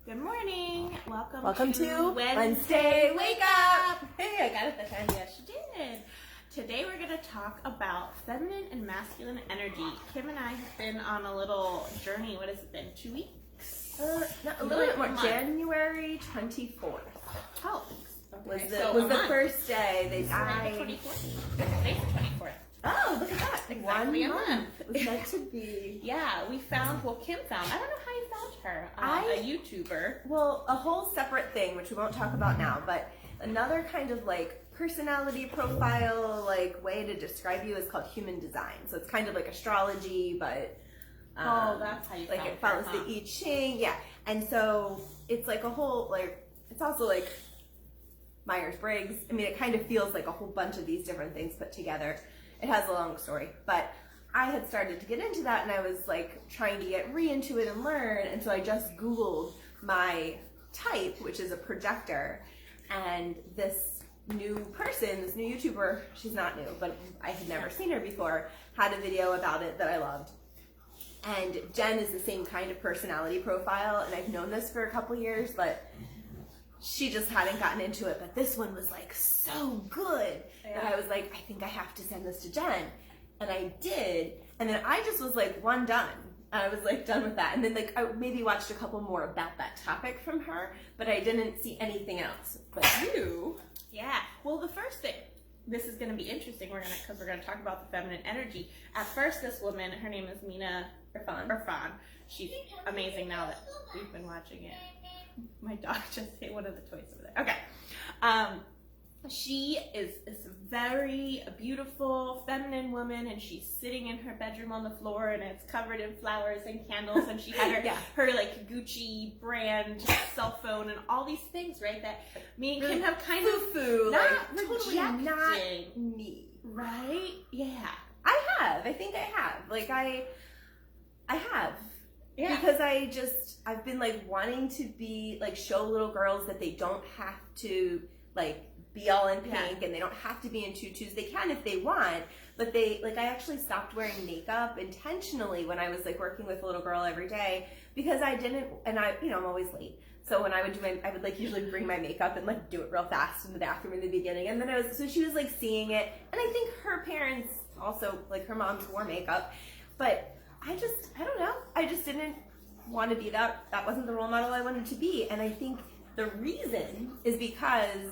Good morning. Welcome to Wednesday Wake Up. Hey, I got it that time. Yes, you did. Today we're going to talk about feminine and masculine energy. Kim and I have been on a little journey. What has it been? 2 weeks? A little bit more. January 24th. Oh, Was okay. the first day they Today's died. the 24th. Today's the 24th. Oh, look at that. Exactly a month. It was meant to be. Yeah, we found, Kim found, I don't know how you found her, a YouTuber. Well, a whole separate thing, which we won't talk about now, but another kind of like personality profile, like way to describe you is called human design. So it's kind of like astrology, but that's how you like found it follows her, huh? the I Ching, yeah. And so it's like a whole like it's also like Myers-Briggs. I mean, it kind of feels like a whole bunch of these different things put together. It has a long story, but I had started to get into that and I was like trying to get into it and learn. And so I just Googled my type, which is a projector, and this new person, this new YouTuber, she's not new, but I had never seen her before, had a video about it that I loved. And Jen is the same kind of personality profile, and I've known this for a couple years, but she just hadn't gotten into it. But this one was like so good that I was like, I think I have to send this to Jen. And I did. And then I just was like, one done. And I was like done with that. And then like I maybe watched a couple more about that topic from her, but I didn't see anything else. But you. Yeah. Well, the first thing, this is going to be interesting. Because we're going to talk about the feminine energy. At first, this woman, her name is Mina Irfan. She's amazing now that we've been watching it. My dog just hit one of the toys over there. Okay. She is a very beautiful feminine woman, and she's sitting in her bedroom on the floor, and it's covered in flowers and candles, and she had her her like Gucci brand cell phone and all these things, right? That me and Kim have kind of not like, totally rejected. not me. Right? Yeah. I think I have. Like I have. Yeah. Because I've been like wanting to be like show little girls that they don't have to like be all in pink and they don't have to be in tutus. They can if they want, but I actually stopped wearing makeup intentionally when I was like working with a little girl every day because I didn't, and I'm always late. So when I would I would like usually bring my makeup and like do it real fast in the bathroom in the beginning. And then so she was like seeing it. And I think her parents also, like her moms wore makeup, but I don't know. I just didn't want to be that. That wasn't the role model I wanted to be. And I think the reason is because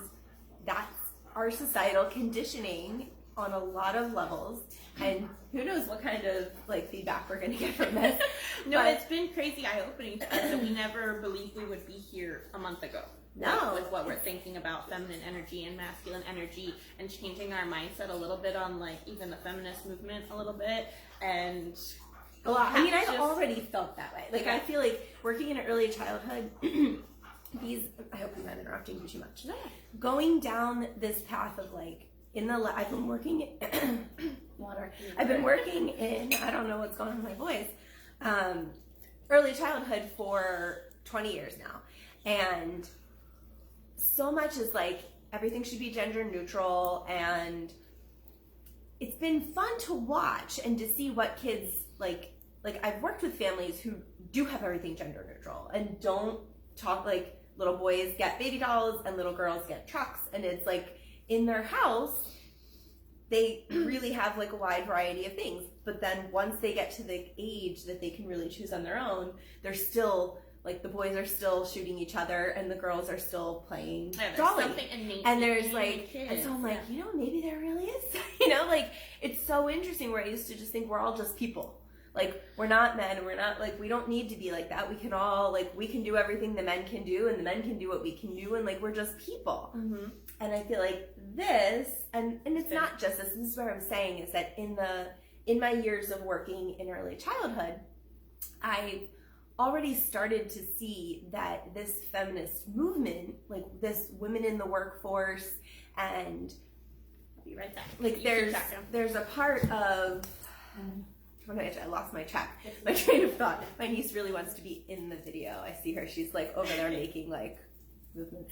that's our societal conditioning on a lot of levels. And who knows what kind of like feedback we're going to get from this. No, it's been crazy eye-opening to us that we never believed we would be here a month ago. No. With what we're thinking about feminine energy and masculine energy, and changing our mindset a little bit on like even the feminist movement a little bit. And well, I mean, I've already felt that way. Like, I feel like working in early childhood, I hope I'm not interrupting you too much. No. Going down this path of like, I've been working in, I've been working in, I don't know what's going on with my voice, early childhood for 20 years now. And so much is like, everything should be gender neutral, and it's been fun to watch and to see what kids like I've worked with families who do have everything gender neutral and don't talk like little boys get baby dolls and little girls get trucks, and it's like in their house they really have like a wide variety of things, but then once they get to the age that they can really choose on their own, they're still like the boys are still shooting each other and the girls are still playing dolly. And there's like, and so I'm like, maybe there really is, like it's so interesting where I used to just think we're all just people. Like, we're not men, we're not, like, we don't need to be like that. We can all, like, we can do everything the men can do, and the men can do what we can do, and, like, we're just people. Mm-hmm. And I feel like this, and it's not just this is what I'm saying, is that in my years of working in early childhood, I already started to see that this feminist movement, like, this women in the workforce, and I'll be right back. Like, there's a part of... I lost my track. My train of thought. My niece really wants to be in the video. I see her. She's like over there making like movements.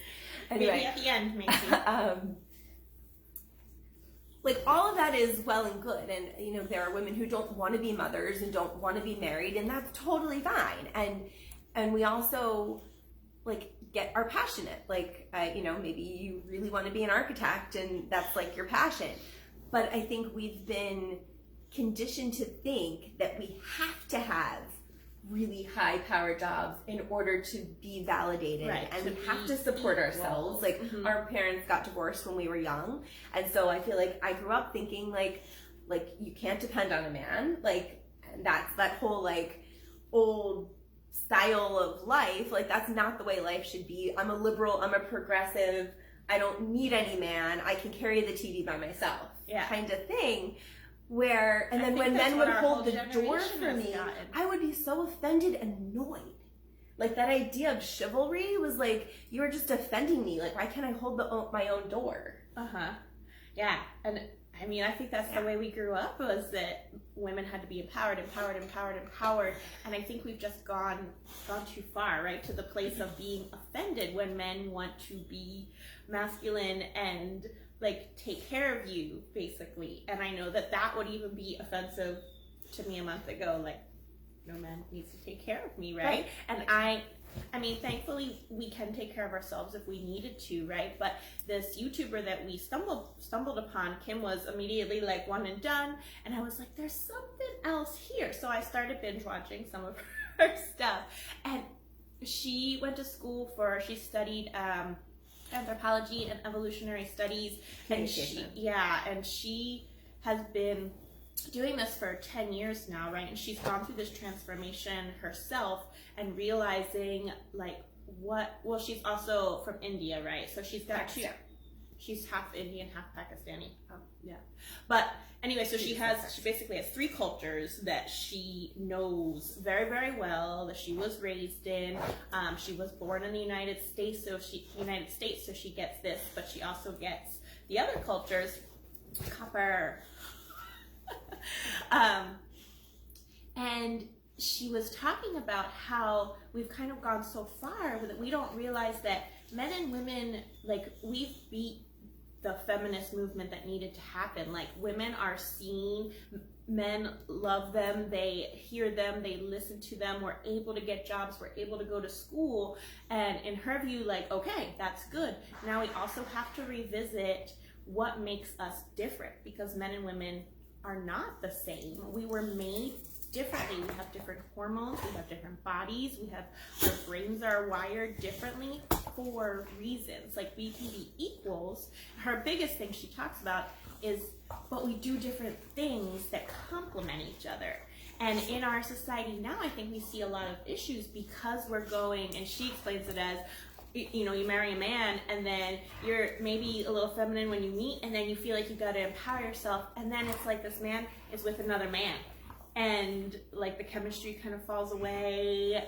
Anyway, maybe at the end, maybe. Like all of that is well and good, and there are women who don't want to be mothers and don't want to be married, and that's totally fine. And we also like are passionate. Like, maybe you really want to be an architect and that's like your passion. But I think we've been conditioned to think that we have to have really high power jobs in order to be validated, right, and we have to support ourselves. Like, our parents got divorced when we were young, and so I feel like I grew up thinking like you can't depend on a man, like, and that's that whole like old style of life. Like, that's not the way life should be. I'm a liberal, I'm a progressive, I don't need any man, I can carry the TV by myself, kind of thing. Where, and then when men would hold the door for me, I would be so offended and annoyed. Like, that idea of chivalry was like, you're just offending me. Like, why can't I hold my own door? Yeah, and I mean, I think that's the way we grew up, was that women had to be empowered. And I think we've just gone too far, right? To the place of being offended when men want to be masculine and like take care of you, basically. And I know that would even be offensive to me a month ago. Like, no man needs to take care of me, right? And I mean, thankfully we can take care of ourselves if we needed to, right? But this YouTuber that we stumbled upon, Kim, was immediately like one and done, and I was like, there's something else here. So I started binge watching some of her stuff, and she went to school she studied anthropology and evolutionary studies, and she has been doing this for 10 years now, right? And she's gone through this transformation herself and realizing like she's also from India, right? So she's half Indian, half Pakistani. But anyway, so she basically has 3 cultures that she knows very, very well, that she was raised in. She was born in the United States, so she gets this, but she also gets the other cultures, copper. And she was talking about how we've kind of gone so far that we don't realize that men and women, like, we've beat the feminist movement that needed to happen. Like, women are seen, men love them, they hear them, they listen to them, we're able to get jobs, we're able to go to school. And in her view, like, okay, that's good. Now we also have to revisit what makes us different, because men and women are not the same. We were made differently. We have different hormones, we have different bodies, our brains are wired differently for reasons. Like, we can be equals. Her biggest thing she talks about is, but we do different things that complement each other. And in our society now, I think we see a lot of issues because we're going, and she explains it as, you marry a man and then you're maybe a little feminine when you meet, and then you feel like you got to empower yourself, and then it's like this man is with another man, and like the chemistry kind of falls away,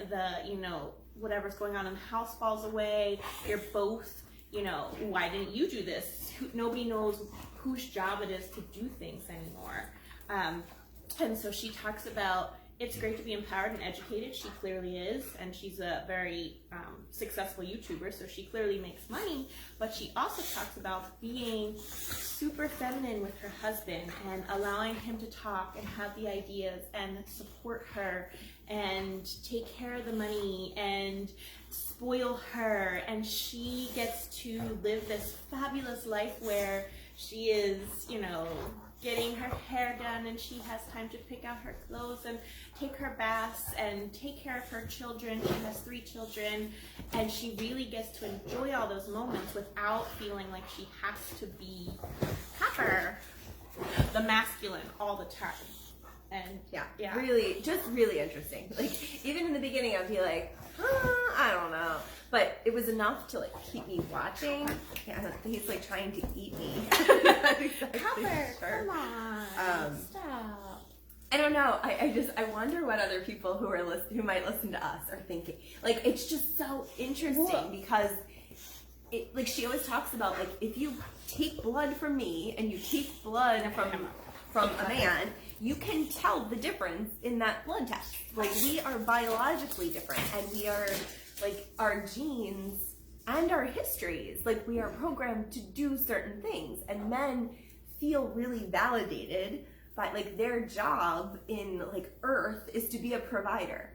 whatever's going on in the house falls away. You're both, why didn't you do this? Nobody knows whose job it is to do things anymore. And so she talks about, it's great to be empowered and educated. She clearly is, and she's a very successful YouTuber, so she clearly makes money. But she also talks about being super feminine with her husband and allowing him to talk and have the ideas and support her and take care of the money and spoil her. And she gets to live this fabulous life where she is, getting her hair done, and she has time to pick out her clothes and take her baths and take care of her children. She has 3 children, and she really gets to enjoy all those moments without feeling like she has to be copper, the masculine, all the time. And really interesting. Like, even in the beginning I'd be like, I don't know, but it was enough to like keep me watching. He's like trying to eat me. Exactly. Copper, come on, stop. I don't know. I wonder what other people who might listen to us are thinking. Like, it's just so interesting because like she always talks about, like, if you take blood from me and you take blood from a man, you can tell the difference in that blood test. Like, we are biologically different, and we are, like, our genes and our histories, like, we are programmed to do certain things, and men feel really validated by, like, their job in, like, Earth is to be a provider,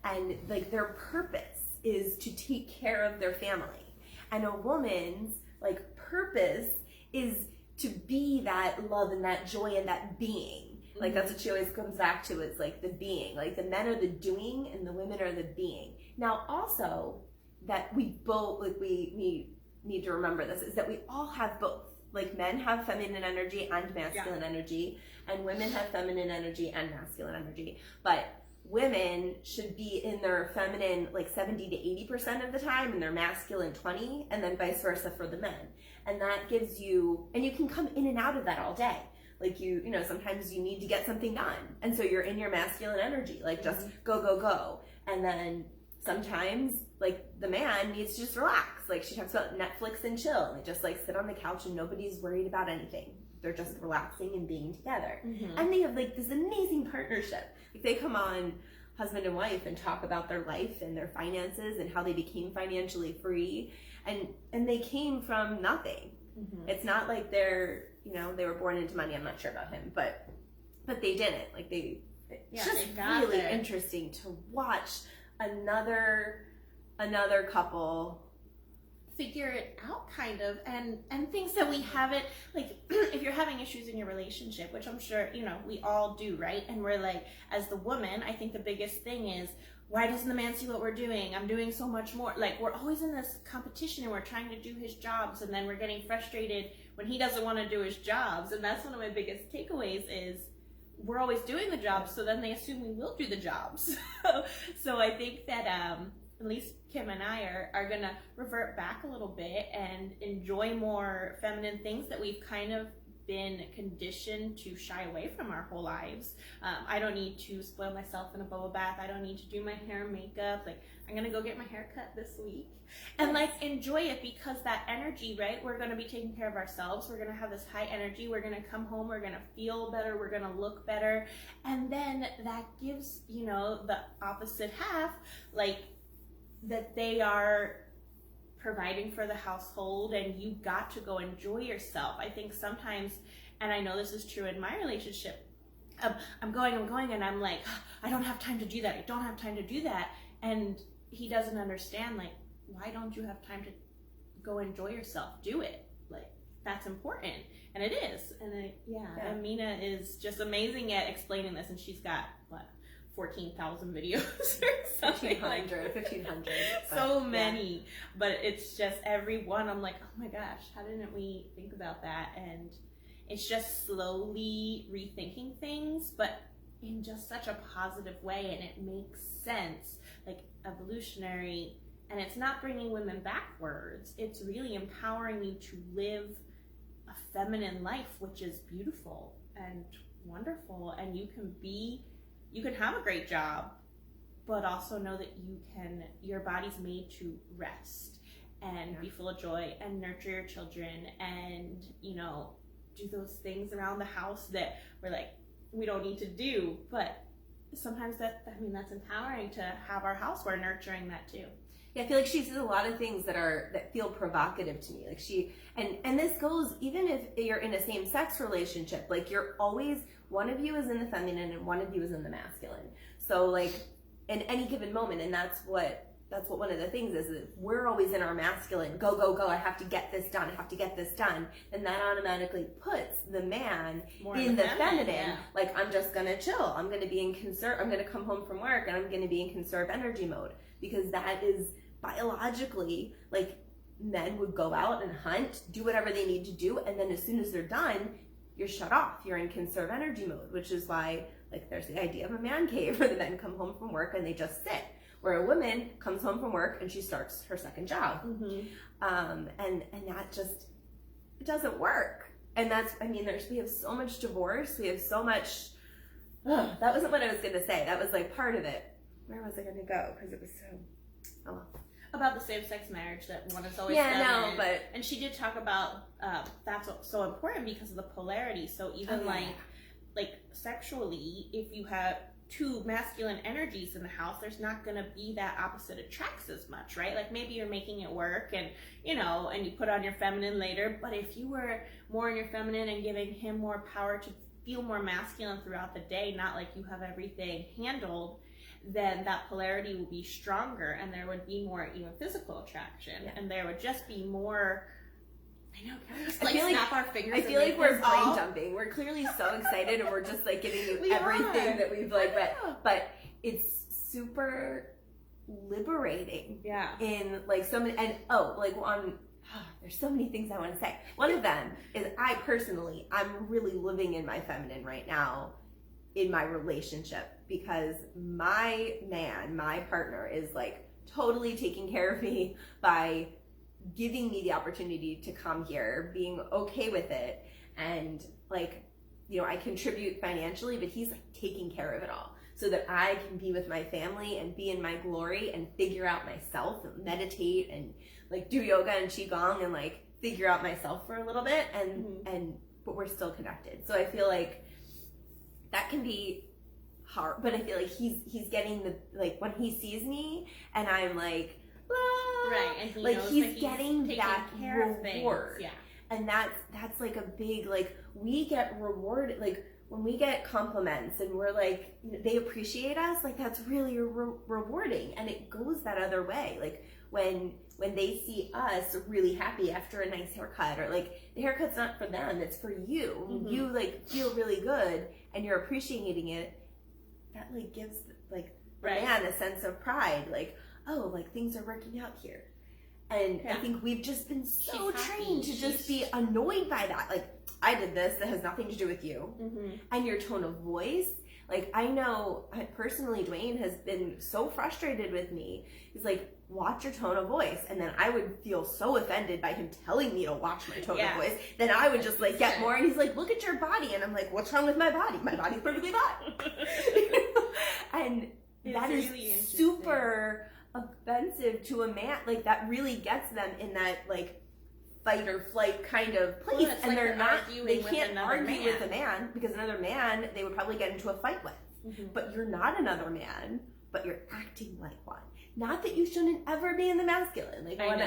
and, like, their purpose is to take care of their family. And a woman's like purpose is to be that love and that joy and that being. Like that's what she always comes back to, is like the being. Like the men are the doing and the women are the being. Now also that we both, like we need to remember this, is that we all have both. Like men have feminine energy and masculine energy, and women have feminine energy and masculine energy. But women should be in their feminine like 70 to 80% of the time, and their masculine 20, and then vice versa for the men. And that gives you, and you can come in and out of that all day. Like you know, sometimes you need to get something done, and so you're in your masculine energy, like just go, go, go. And then sometimes like the man needs to just relax. Like she talks about Netflix and chill, and they just like sit on the couch and nobody's worried about anything. They're just relaxing and being together. And they have like this amazing partnership. Like they come on, husband and wife, and talk about their life and their finances and how they became financially free, and they came from nothing. It's not like they're, you know, they were born into money. I'm not sure about him, but they didn't. Like it's just really interesting to watch another couple figure it out, kind of, and things that we haven't, like if you're having issues in your relationship, which I'm sure, you know, we all do, right? And we're like, as the woman, I think the biggest thing is, why doesn't the man see what we're doing? I'm doing so much more. Like we're always in this competition, and we're trying to do his jobs, and then we're getting frustrated when he doesn't want to do his jobs. And that's one of my biggest takeaways, is we're always doing the jobs, so then they assume we will do the jobs. So I think that at least Kim and I are gonna revert back a little bit and enjoy more feminine things that we've kind of been conditioned to shy away from our whole lives. I don't need to spoil myself in a bubble bath. I don't need to do my hair and makeup. Like I'm gonna go get my hair cut this week and like enjoy it, because that energy, right? We're gonna be taking care of ourselves. We're gonna have this high energy. We're gonna come home. We're gonna feel better. We're gonna look better. And then that gives, you know, the opposite half, like that they are providing for the household, and you got to go enjoy yourself. I think sometimes, and I know this is true in my relationship, I'm going, and I'm like, I don't have time to do that. I don't have time to do that. And he doesn't understand, like, why don't you have time to go enjoy yourself? Do it. Like, that's important. And it is. And and Mina is just amazing at explaining this, and she's got, what, 14,000 videos or something. 1,500. So many. But it's just every one, I'm like, oh my gosh, how didn't we think about that? And it's just slowly rethinking things, but in just such a positive way, and it makes sense, like evolutionary, and it's not bringing women backwards. It's really empowering you to live a feminine life, which is beautiful and wonderful, and you can have a great job, but also know that your body's made to rest and be full of joy and nurture your children, and, you know, do those things around the house that we're like, we don't need to do, but sometimes that's empowering to have our house. We're nurturing that too. Yeah, I feel like she says a lot of things that feel provocative to me. Like she, and this goes even if you're in a same-sex relationship, like you're always, one of you is in the feminine and one of you is in the masculine. So like in any given moment, and that's what one of the things is that we're always in our masculine, go, go, go, I have to get this done, and that automatically puts the man more in the feminine. Like, I'm just gonna chill, I'm gonna be in I'm gonna come home from work and I'm gonna be in conserve energy mode, because that is biologically, like, men would go out and hunt, do whatever they need to do, and then as soon as they're done, you're shut off, you're in conserve energy mode, which is why, like, there's the idea of a man cave where the men come home from work and they just sit. Where a woman comes home from work and she starts her second job. And that just, it doesn't work. And that's, I mean, we have so much divorce, we have so much, that wasn't what I was gonna say, that was like part of it. Where was I gonna go? Because it was so, about the same-sex marriage, that one is always and she did talk about that's so important because of the polarity. So even like sexually, if you have two masculine energies in the house, there's not going to be that opposite attracts as much, right? Like maybe you're making it work and, you know, and you put on your feminine later, but if you were more in your feminine and giving him more power to feel more masculine throughout the day, not like you have everything handled, then that polarity will be stronger, and there would be more even physical attraction, and there would just be more. I know, can we just like snap our fingers? I feel like we're brain jumping. We're clearly so excited, and we're just like giving you everything that we've like read. But it's super liberating. Yeah. In like so many, and there's so many things I want to say. One of them is I'm really living in my feminine right now in my relationship, because my partner is like totally taking care of me by giving me the opportunity to come here, being okay with it, and like, you know, I contribute financially, but he's like taking care of it all so that I can be with my family and be in my glory and figure out myself and meditate and like do yoga and qigong and like figure out myself for a little bit, and but we're still connected. So I feel like that can be hard, but I feel like he's getting the, like when he sees me and I'm like, right, and he like knows he's that getting that reward. Yeah. And that's like a big, like, we get rewarded, like when we get compliments and we're like, they appreciate us, like that's really rewarding, and it goes that other way. Like when they see us really happy after a nice haircut, or like the haircut's not for them, it's for you. You like feel really good and you're appreciating it. That like gives like the man a sense of pride, like, oh, like things are working out here. And I think we've just been so trained to just be annoyed by that. Like, I did this, that has nothing to do with you. And your tone of voice. Like, I know personally, Dwayne has been so frustrated with me. He's like, watch your tone of voice. And then I would feel so offended by him telling me to watch my tone of voice. Then I would just like get more. And he's like, look at your body. And I'm like, what's wrong with my body? My body's perfectly fine. And that is really super offensive to a man. Like, that really gets them in that like fight or flight kind of place. Well, and like they can't argue with a man, because another man they would probably get into a fight with. But you're not another man, but you're acting like one. Not that you shouldn't ever be in the masculine. Like, and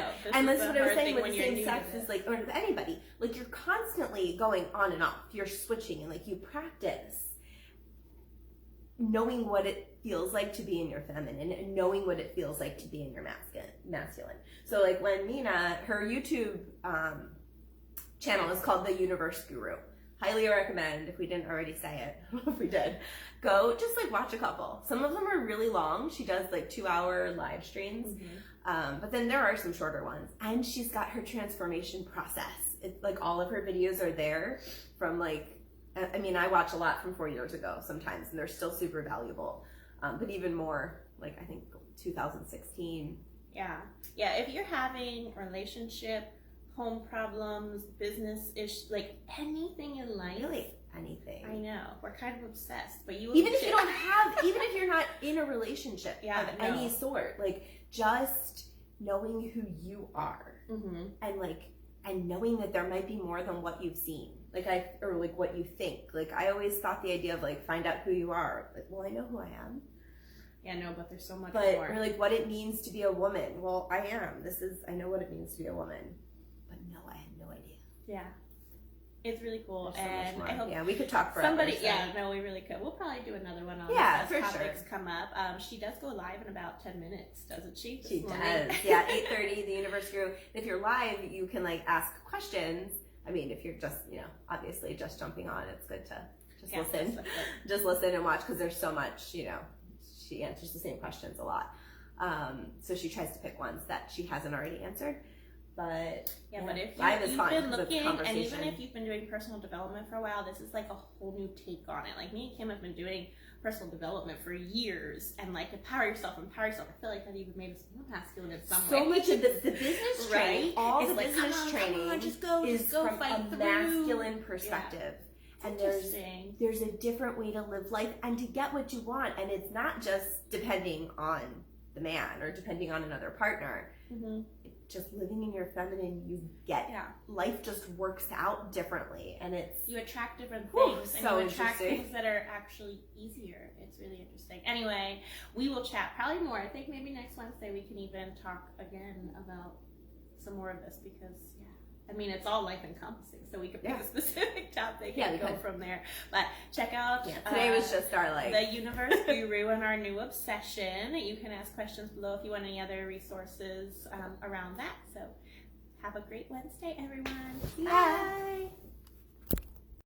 that's what I was saying with the same sex is like, or with anybody. Like, you're constantly going on and off. You're switching, and like you practice knowing what it feels like to be in your feminine and knowing what it feels like to be in your masculine. So like when Mina, her YouTube channel is called The Universe Guru. Highly recommend, if we didn't already say it, if we did, go just like watch a couple. Some of them are really long. She does like 2-hour live streams, but then there are some shorter ones. And she's got her transformation process. It's like all of her videos are there from like, I mean, I watch a lot from 4 years ago sometimes, and they're still super valuable. But even more, like I think 2016. Yeah, if you're having relationship, home problems, business-ish, like anything in life. Really, anything. I know, we're kind of obsessed, but even if you don't have, even if you're not in a relationship of any sort, like just knowing who you are, and like, and knowing that there might be more than what you've seen. Or like what you think. Like, I always thought the idea of like, find out who you are. Like, well, I know who I am. Yeah, no, but there's so much more. Or like what it means to be a woman. Well, I am. I know what it means to be a woman. But no, I had no idea. Yeah. It's really cool. So and I hope we could talk forever. We really could. We'll probably do another one on as for topics come up. She does go live in about 10 minutes, doesn't she? She does. Yeah, 8:30, The Universe Guru. If you're live, you can like ask questions. I mean, if you're just, obviously just jumping on, it's good to just listen and watch, because there's so much, she answers the same questions a lot. So she tries to pick ones that she hasn't already answered. But but if you've been looking, and even if you've been doing personal development for a while, this is like a whole new take on it. Like, me and Kim have been doing personal development for years, and like empower yourself. I feel like that even made us more masculine in some way. So much of the business training, all the business training just go from fight a masculine perspective. Yeah. And there's a different way to live life and to get what you want, and it's not just depending on the man or depending on another partner. Just living in your feminine, you get life just works out differently, and you attract different things, and so you attract things that are actually easier. It's really interesting. Anyway, we will chat probably more. I think maybe next Wednesday we can even talk again about some more of this, because I mean, it's all life encompassing, so we could pick Yeah. a specific topic Yeah, and we go could. from there. But check out Today was just our like. the Universe Guru and our new obsession. You can ask questions below if you want any other resources around that. So have a great Wednesday, everyone. Bye.